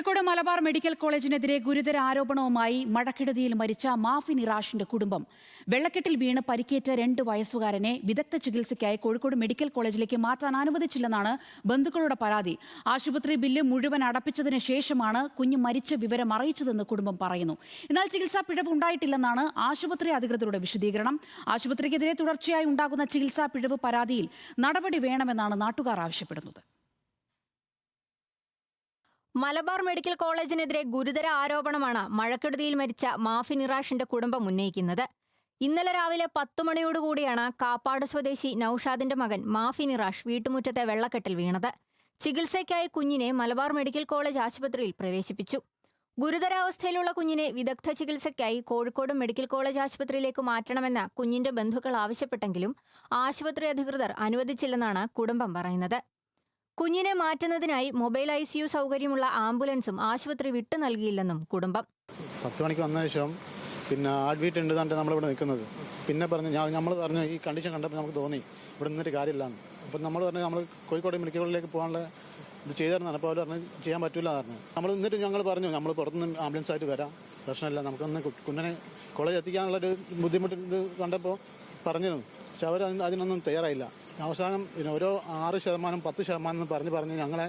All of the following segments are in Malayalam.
കോഴിക്കോട് മലബാർ മെഡിക്കൽ കോളേജിനെതിരെ ഗുരുതര ആരോപണവുമായി മഴക്കെടുതിയിൽ മരിച്ച മാഫി നിറാഷിന്റെ കുടുംബം. വെള്ളക്കെട്ടിൽ വീണ് പരിക്കേറ്റ 2 വയസ്സുകാരനെ വിദഗ്ധ ചികിത്സയ്ക്കായി കോഴിക്കോട് മെഡിക്കൽ കോളേജിലേക്ക് മാറ്റാൻ അനുവദിച്ചില്ലെന്നാണ് ബന്ധുക്കളുടെ പരാതി. ആശുപത്രി ബില്ല് മുഴുവൻ അടപ്പിച്ചതിന് ശേഷമാണ് കുഞ്ഞ് മരിച്ച വിവരം അറിയിച്ചതെന്ന് കുടുംബം പറയുന്നു. എന്നാൽ ചികിത്സാ പിഴവ് ഉണ്ടായിട്ടില്ലെന്നാണ് ആശുപത്രി അധികൃതരുടെ വിശദീകരണം. ആശുപത്രിക്കെതിരെ തുടർച്ചയായി ഉണ്ടാകുന്ന ചികിത്സാ പിഴവ് പരാതിയിൽ നടപടി വേണമെന്നാണ് നാട്ടുകാർ ആവശ്യപ്പെടുന്നത്. മലബാർ മെഡിക്കൽ കോളേജിനെതിരെ ഗുരുതര ആരോപണമാണ് മഴക്കെടുതിയിൽ മരിച്ച മാഫി നിറാഷിന്റെ കുടുംബം ഉന്നയിക്കുന്നത്. ഇന്നലെ രാവിലെ 10 മണിയോടുകൂടിയാണ് കാപ്പാട് സ്വദേശി നൌഷാദിന്റെ മകൻ മാഫി നിറാഷ് വീട്ടുമുറ്റത്തെ വെള്ളക്കെട്ടിൽ വീണത്. ചികിത്സയ്ക്കായി കുഞ്ഞിനെ മലബാർ മെഡിക്കൽ കോളേജ് ആശുപത്രിയിൽ പ്രവേശിപ്പിച്ചു. ഗുരുതരാവസ്ഥയിലുള്ള കുഞ്ഞിനെ വിദഗ്ധ ചികിത്സയ്ക്കായി കോഴിക്കോട് മെഡിക്കൽ കോളേജ് ആശുപത്രിയിലേക്ക് മാറ്റണമെന്ന് കുഞ്ഞിന്റെ ബന്ധുക്കൾ ആവശ്യപ്പെട്ടെങ്കിലും ആശുപത്രി അധികൃതർ അനുവദിച്ചില്ലെന്നാണ് കുടുംബം പറയുന്നത്. കുഞ്ഞിനെ മാറ്റുന്നതിനായി മൊബൈൽ ICU സൗകര്യമുള്ള ആംബുലൻസും ആശുപത്രി വിട്ടു നൽകിയില്ലെന്നും കുടുംബം. 10 മണിക്ക് വന്ന ശേഷം പിന്നെ അഡ്മിറ്റ് ഉണ്ട് എന്നിട്ട് നമ്മളിവിടെ നിൽക്കുന്നത്. പിന്നെ നമ്മൾ പറഞ്ഞു ഈ കണ്ടീഷൻ കണ്ടപ്പോൾ നമുക്ക് തോന്നി ഇവിടെ നിന്നിട്ട് കാര്യമില്ലാന്ന്. അപ്പം നമ്മൾ പറഞ്ഞു നമ്മൾ കോഴിക്കോട് മെഡിക്കൽ കോളേജിലേക്ക് പോകാനുള്ള ഇത് ചെയ്തിരുന്നതാണ്. അപ്പോൾ അവർ പറഞ്ഞു ചെയ്യാൻ പറ്റില്ല എന്ന് പറഞ്ഞു. നമ്മൾ എന്നിട്ട് ഞങ്ങൾ പറഞ്ഞു നമ്മൾ പുറത്തുനിന്ന് ആംബുലൻസ് ആയിട്ട് വരാം, പ്രശ്നമില്ല, നമുക്കൊന്ന് കുഞ്ഞിനെ കോളേജ് എത്തിക്കാനുള്ളൊരു ബുദ്ധിമുട്ട് ഇത് കണ്ടപ്പോൾ പറഞ്ഞിരുന്നു. പക്ഷെ അവർ അതിനൊന്നും തയ്യാറായില്ല. അവസാനം ഓരോ 6%, 10% പറഞ്ഞ് ഞങ്ങളെ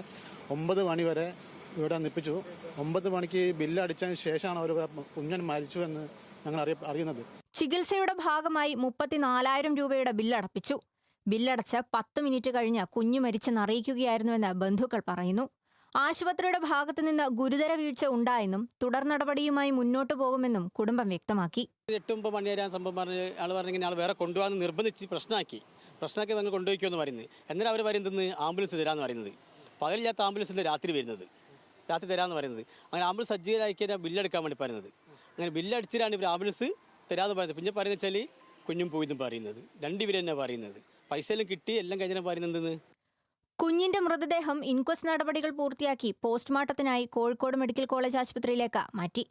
9 മണി വരെ ഇവിടെ നിൽപ്പിച്ചു. 9 മണിക്ക് ബില്ല് അടിച്ചതിന് ശേഷമാണ് അവർ കുഞ്ഞൻ മരിച്ചു എന്ന് ഞങ്ങൾ അറിയുന്നത്. ചികിത്സയുടെ ഭാഗമായി 34,000 രൂപയുടെ ബില്ലടപ്പിച്ചു. ബില്ലടച്ച് 10 മിനിറ്റ് കഴിഞ്ഞ് കുഞ്ഞു മരിച്ചെന്ന് അറിയിക്കുകയായിരുന്നുവെന്ന് ബന്ധുക്കൾ പറയുന്നു. ആശുപത്രിയുടെ ഭാഗത്തുനിന്ന് ഗുരുതര വീഴ്ച ഉണ്ടായെന്നും തുടർ നടപടിയുമായി മുന്നോട്ടു പോകുമെന്നും കുടുംബം വ്യക്തമാക്കി. 8-9 മണി വരെ സംഭവം പറഞ്ഞ് ആൾ പറഞ്ഞെങ്കിൽ ആൾ വേറെ കൊണ്ടുപോകാൻ നിർബന്ധിച്ച് പ്രശ്നമാക്കി ഞങ്ങൾ കൊണ്ടുപോയിക്കുമെന്ന് പറയുന്നത്. എന്നാൽ അവർ പറയുന്നത് ആംബുലൻസ് തരാമെന്ന് പറയുന്നത്. പകലില്ലാത്ത ആംബുലൻസ് രാത്രി വരുന്നത്, രാത്രി തരാമെന്ന് പറയുന്നത്. അങ്ങനെ ആംബുലൻസ് സജ്ജീകരാക്കിയാൽ ബില്ലെടുക്കാൻ വേണ്ടി പറയുന്നത്. അങ്ങനെ ബില്ലടിച്ചിട്ടാണ് ഇവർ ആംബുലൻസ് തരാമെന്ന് പറയുന്നത്. പിന്നെ പറയുന്നത് വെച്ചാൽ കുഞ്ഞും പോയിന്നും പറയുന്നത്. 2 ഇവർ തന്നെ പറയുന്നത്. പൈസ എല്ലാം കിട്ടി എല്ലാം കഴിഞ്ഞാൽ പറയുന്നത്. കുഞ്ഞിന്റെ മൃതദേഹം ഇൻക്വസ്റ്റ് നടപടികൾ പൂർത്തിയാക്കി പോസ്റ്റ്മോർട്ടത്തിനായി കോഴിക്കോട് മെഡിക്കൽ കോളേജ് ആശുപത്രിയിലേക്ക് മാറ്റി.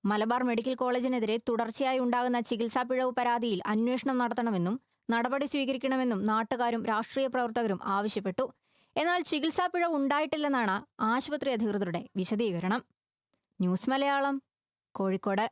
മലബാർ മെഡിക്കൽ കോളേജിനെതിരെ തുടർച്ചയായി ഉണ്ടാകുന്ന ചികിത്സാ പിഴവ് പരാതിയിൽ അന്വേഷണം നടത്തണമെന്നും നടപടി സ്വീകരിക്കണമെന്നും നാട്ടുകാരും രാഷ്ട്രീയ പ്രവർത്തകരും ആവശ്യപ്പെട്ടു. എന്നാൽ ചികിത്സാ പിഴവ് ഉണ്ടായിട്ടില്ലെന്നാണ് ആശുപത്രി അധികൃതരുടെ വിശദീകരണം. ന്യൂസ് മലയാളം, കോഴിക്കോട്.